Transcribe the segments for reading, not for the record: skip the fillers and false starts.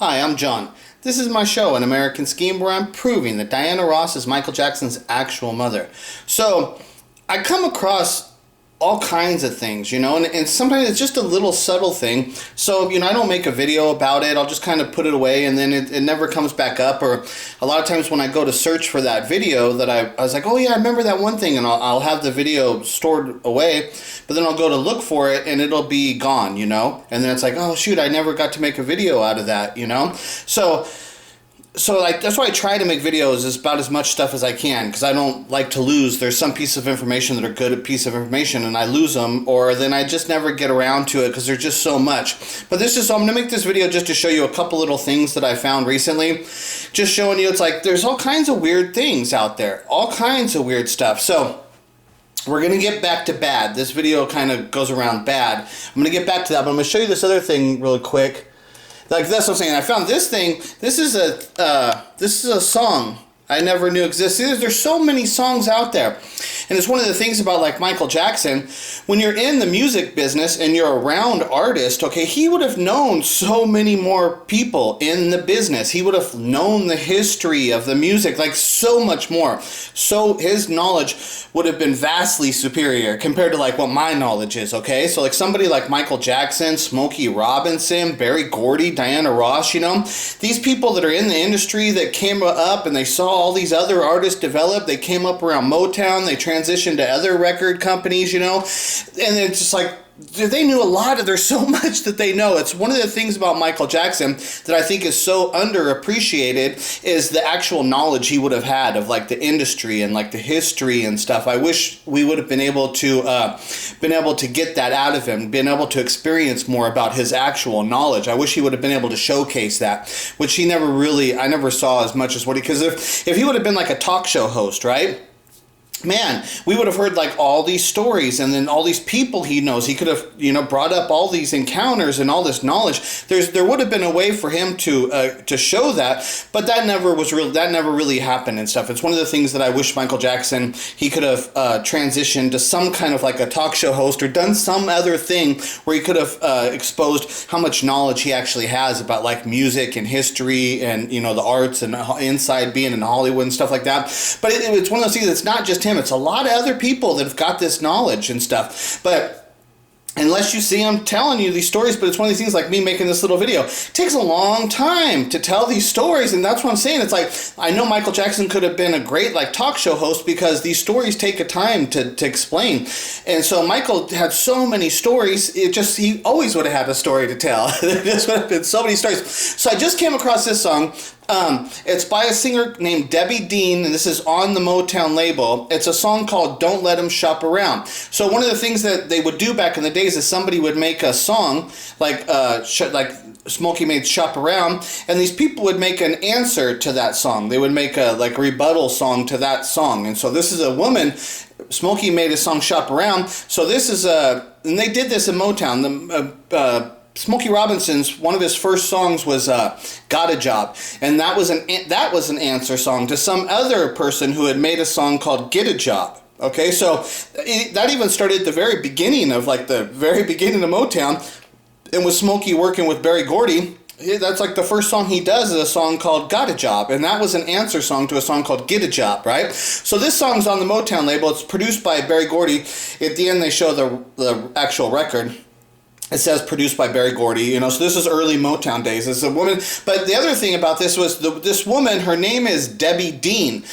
Hi, I'm John. This is my show, An American Scheme, where I'm proving that Diana Ross is Michael Jackson's actual mother. So, I come across all kinds of things, and sometimes it's just a little subtle thing. So, I don't make a video about it. I'll just kind of put it away and then it never comes back up. Or a lot of times when I go to search for that video that I was like, oh yeah, I remember that one thing, and I'll have the video stored away, but then I'll go to look for it and it'll be gone, and then it's like, oh shoot, I never got to make a video out of that, So like that's why I try to make videos is about as much stuff as I can, because I don't like to lose. There's some pieces of information that are good piece of information and I lose them, or then I just never get around to it because there's just so much. But I'm going to make this video just to show you a couple little things that I found recently. Just showing you, it's like there's all kinds of weird things out there. All kinds of weird stuff. So we're going to get back to bad. This video kind of goes around bad. I'm going to get back to that, but I'm going to show you this other thing really quick. Like that's what I'm saying. I found this thing. This is a song I never knew existed. There's so many songs out there. And it's one of the things about like Michael Jackson, when you're in the music business and you're around artists, okay, he would have known so many more people in the business. He would have known the history of the music, like so much more. So his knowledge would have been vastly superior compared to like what my knowledge is, okay? So like somebody like Michael Jackson, Smokey Robinson, Berry Gordy, Diana Ross, these people that are in the industry that came up and they saw all these other artists develop, they came up around Motown, they transitioned to other record companies, and it's just like, they knew a lot of, there's so much that they know. It's one of the things about Michael Jackson that I think is so underappreciated is the actual knowledge he would have had of like the industry and like the history and stuff. I wish we would have been able to get that out of him, been able to experience more about his actual knowledge. I wish he would have been able to showcase that, which I never saw as much as what because if he would have been like a talk show host, right? Man, we would have heard like all these stories and then all these people he knows. He could have, brought up all these encounters and all this knowledge. There would have been a way for him to show that, but that never really happened and stuff. It's one of the things that I wish Michael Jackson, he could have transitioned to some kind of like a talk show host or done some other thing where he could have exposed how much knowledge he actually has about like music and history and, the arts and inside being in Hollywood and stuff like that. But it's one of those things that's not just him. It's a lot of other people that have got this knowledge and stuff. But unless you see them telling you these stories, but it's one of these things like me making this little video. It takes a long time to tell these stories, and that's what I'm saying. It's like, I know Michael Jackson could have been a great like talk show host because these stories take a time to explain. And so Michael had so many stories, he always would have had a story to tell. There just would have been so many stories. So I just came across this song. It's by a singer named Debbie Dean, and this is on the Motown label. It's a song called Don't Let 'Em Shop Around. So one of the things that they would do back in the days is somebody would make a song, like Smokey made Shop Around, and these people would make an answer to that song. They would make a rebuttal song to that song. And so this is a woman, Smokey made a song Shop Around. So this is and they did this in Motown. Smokey Robinson's one of his first songs was "Got a Job," and that was an answer song to some other person who had made a song called "Get a Job." Okay, so that even started at the very beginning of Motown, and with Smokey working with Berry Gordy. That's like the first song he does is a song called "Got a Job," and that was an answer song to a song called "Get a Job," right? So this song's on the Motown label. It's produced by Berry Gordy. At the end, they show the actual record. It says produced by Berry Gordy, so this is early Motown days. It's a woman, but the other thing about this was this woman, her name is Debbie Dean.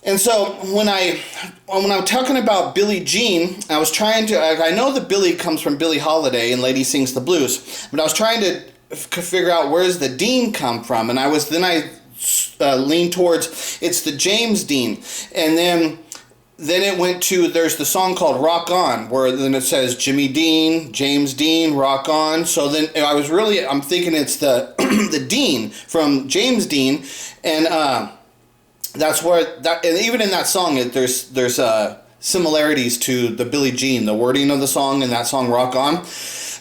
And so when I'm talking about Billie Jean, I was trying to, I know that Billie comes from Billie Holiday and Lady Sings the Blues, but I was trying to figure out where's the Dean come from, and I leaned towards, it's the James Dean, and then it went to, there's the song called Rock On, where then it says Jimmy Dean, James Dean, Rock On. So then I'm thinking it's the the Dean from James Dean, and that's where and even in that song, there's similarities to the Billie Jean, the wording of the song and that song Rock On.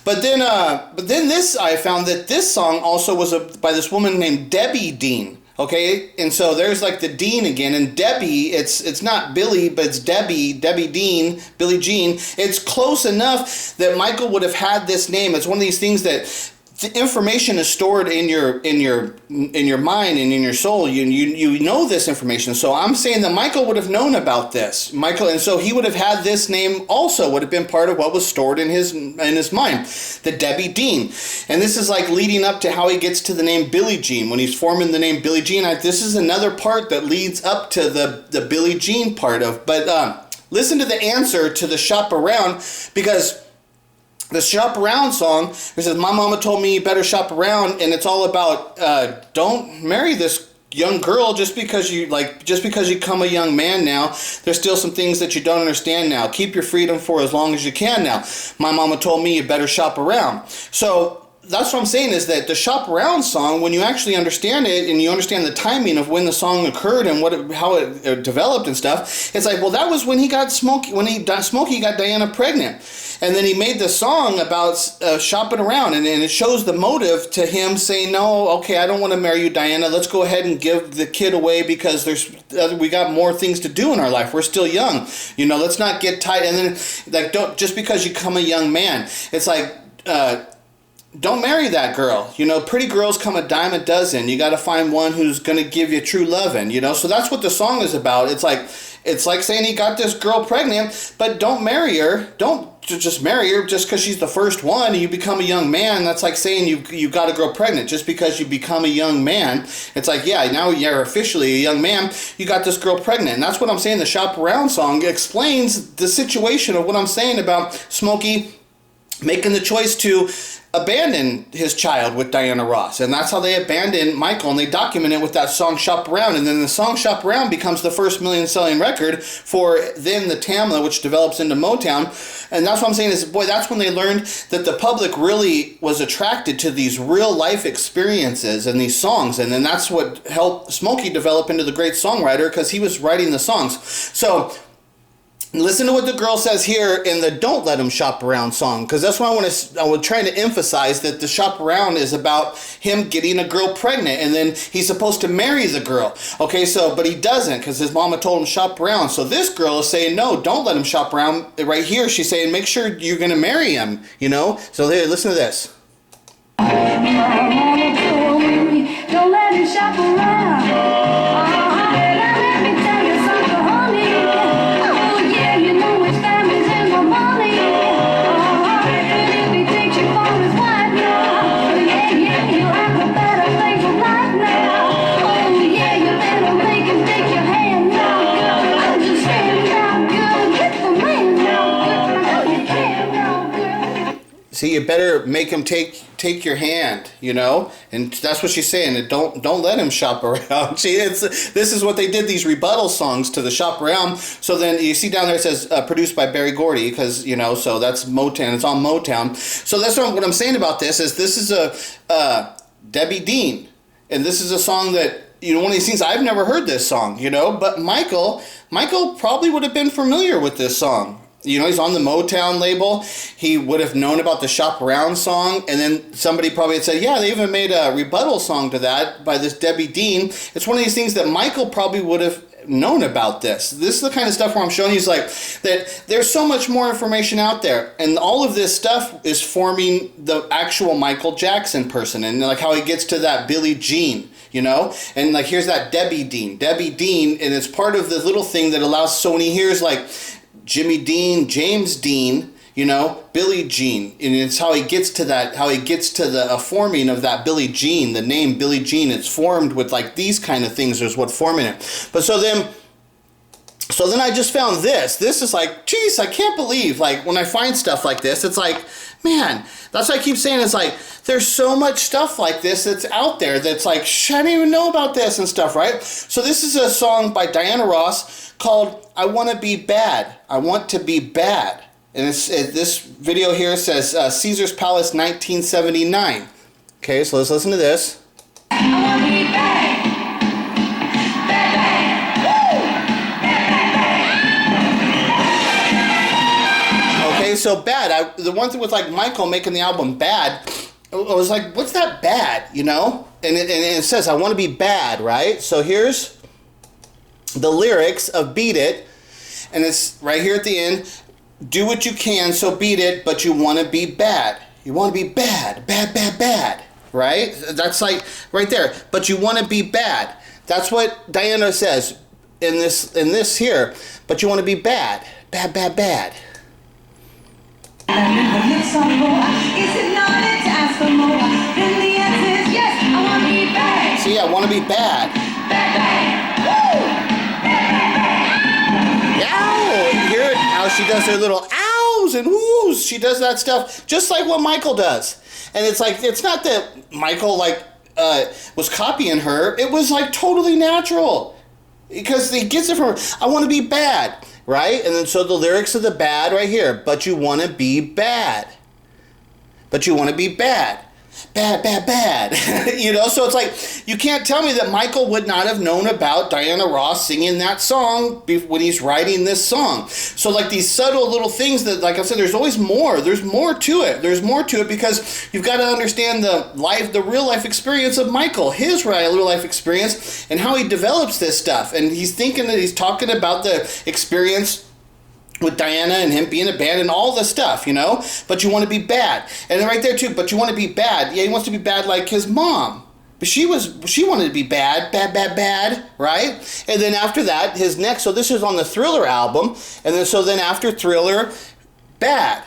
But then I found that this song also was by this woman named Debbie Dean. Okay, and so there's like the Dean again, and Debbie, it's not Billy, but it's Debbie Dean, Billie Jean. It's close enough that Michael would have had this name. It's one of these things that the information is stored in your mind and in your soul. You know this information. So I'm saying that Michael would have known about this. Michael, and so he would have had this name also, would have been part of what was stored in his mind. The Debbie Dean. And this is like leading up to how he gets to the name Billie Jean. When he's forming the name Billie Jean, this is another part that leads up to the Billie Jean part of. But listen to the answer to the Shop Around, because the Shop Around song, it says, my mama told me you better shop around, and it's all about don't marry this young girl just because you become a young man now. There's still some things that you don't understand now. Keep your freedom for as long as you can now. My mama told me you better shop around. So that's what I'm saying, is that the Shop Around song, when you actually understand it and you understand the timing of when the song occurred and how it developed and stuff, it's like, well, that was when Smokey got Diana pregnant. And then he made the song about shopping around, and it shows the motive to him saying, no, okay, I don't want to marry you, Diana. Let's go ahead and give the kid away because we got more things to do in our life. We're still young. Let's not get tight. And then, like, don't, just because you become a young man, it's like, don't marry that girl. Pretty girls come a dime a dozen. You got to find one who's going to give you true loving, So that's what the song is about. It's like saying he got this girl pregnant, but don't marry her. Don't just marry her just because she's the first one and you become a young man. That's like saying you got a girl pregnant just because you become a young man. It's like, yeah, now you're officially a young man. You got this girl pregnant. And that's what I'm saying. The Shop Around song explains the situation of what I'm saying about Smokey making the choice to abandon his child with Diana Ross. And that's how they abandoned Michael, and they document it with that song Shop Around. And then the song Shop Around becomes the first million-selling record for then the Tamla, which develops into Motown. And that's what I'm saying is, boy, that's when they learned that the public really was attracted to these real-life experiences and these songs. And then that's what helped Smokey develop into the great songwriter, because he was writing the songs. So listen to what the girl says here in the Don't Let Him Shop Around song, because that's what I was trying to emphasize, that the Shop Around is about him getting a girl pregnant, and then he's supposed to marry the girl. Okay, but he doesn't, because his mama told him shop around. So this girl is saying, no, don't let him shop around. Right here, she's saying, make sure you're going to marry him, So here, listen to this. Don't let him shop around. See, you better make him take your hand, and that's what she's saying. Don't let him shop around. This is what they did, these rebuttal songs to the Shop Around. So then you see down there it says produced by Berry Gordy, because so that's Motown. It's on Motown. So that's what I'm saying about this is a Debbie Dean, and this is a song that one of these things, I've never heard this song, but Michael probably would have been familiar with this song. He's on the Motown label. He would have known about the Shop Around song, and then somebody probably had said, yeah, they even made a rebuttal song to that by this Debbie Dean. It's one of these things that Michael probably would have known about this. This is the kind of stuff where I'm showing you that there's so much more information out there, and all of this stuff is forming the actual Michael Jackson person, and like how he gets to that Billie Jean. And like here's that Debbie Dean, and it's part of the little thing that allows, so when he hears like Jimmy Dean, James Dean, Billie Jean, and it's how he gets to that, how he gets to the forming of that Billie Jean, the name Billie Jean. It's formed with like these kind of things is what forming it. But so then I just found this. This is like, geez, I can't believe, like when I find stuff like this, it's like, man, that's what I keep saying. It's like, there's so much stuff like this that's out there that's like, I didn't even know about this and stuff, right? So this is a song by Diana Ross called I Want to Be Bad. I Want to Be Bad. And this video here says Caesar's Palace 1979. Okay, so let's listen to this. I want to be bad. Okay, so Bad. The one thing with like Michael making the album Bad, I was like, what's that bad, And it says, I want to be bad, right? So here's the lyrics of Beat It, and it's right here at the end. Do what you can, so beat it, but you want to be bad. You want to be bad, bad, bad, bad, right? That's like right there. But you want to be bad. That's what Diana says in this here. But you want to be bad, bad, bad, bad. Is it not to ask for more? Then the answer is yes. I want to be bad. See, I want to be bad. Bad, bad. Woo! Bad, bad, bad. Ow! You hear it? How she does her little ows and whoos. She does that stuff just like what Michael does. And it's like, it's not that Michael was copying her. It was like totally natural. Because he gets it from her. I want to be bad. Right? And then so the lyrics of the bad right here. But you want to be bad. But you want to be bad. Bad, bad, bad. You know, so it's like, you can't tell me that Michael would not have known about Diana Ross singing that song when he's writing this song. So like these subtle little things that, like I said, there's always more. There's more to it. There's more to it because you've got to understand the real life experience of Michael, his real life experience, and how he develops this stuff. And he's thinking that he's talking about the experience with Diana and him being a band and all this stuff, you know? But you want to be bad. And then right there too, but you want to be bad. Yeah, he wants to be bad like his mom. But she wanted to be bad, bad, bad, bad, right? And then after that, his next, so this is on the Thriller album, and then after Thriller, bad.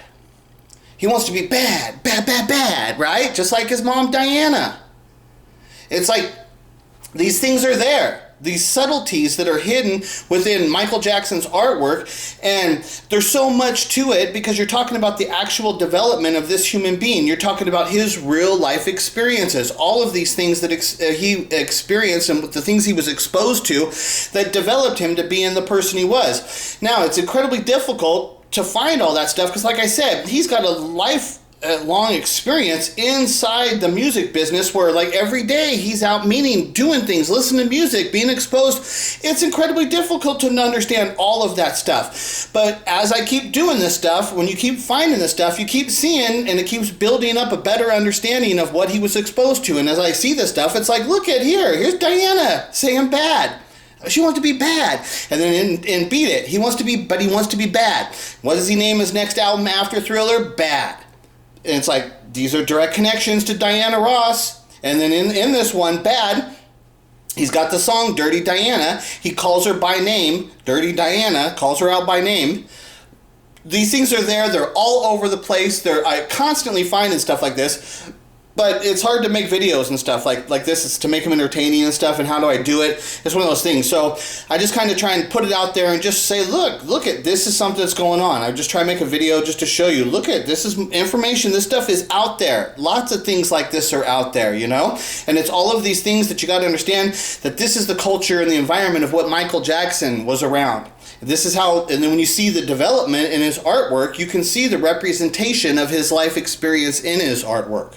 He wants to be bad, bad, bad, bad, right? Just like his mom Diana. It's like, these things are there. These subtleties that are hidden within Michael Jackson's artwork, and there's so much to it because you're talking about the actual development of this human being. You're talking about his real life experiences, all of these things that he experienced and the things he was exposed to that developed him to being the person he was. Now, it's incredibly difficult to find all that stuff because, like I said, he's got a long experience inside the music business where like every day he's out meeting, doing things, listening to music, being exposed. It's incredibly difficult to understand all of that stuff. But as I keep doing this stuff, when you keep finding this stuff, you keep seeing and it keeps building up a better understanding of what he was exposed to. And as I see this stuff, it's like, look at here's Diana saying bad. She wants to be bad. And then in Beat It, he wants to be bad. What does he name his next album after Thriller? Bad. And it's like, these are direct connections to Diana Ross. And then in this one, Bad, he's got the song Dirty Diana. He calls her by name. Dirty Diana, calls her out by name. These things are there. They're all over the place. I constantly finding stuff like this. But it's hard to make videos and stuff like this. It's to make them entertaining and stuff. And how do I do it? It's one of those things. So I just kind of try and put it out there and just say, look at this is something that's going on. I just try and make a video just to show you. Look at this is information. This stuff is out there. Lots of things like this are out there, you know. And it's all of these things that you got to understand that this is the culture and the environment of what Michael Jackson was around. This is how, and then when you see the development in his artwork, you can see the representation of his life experience in his artwork.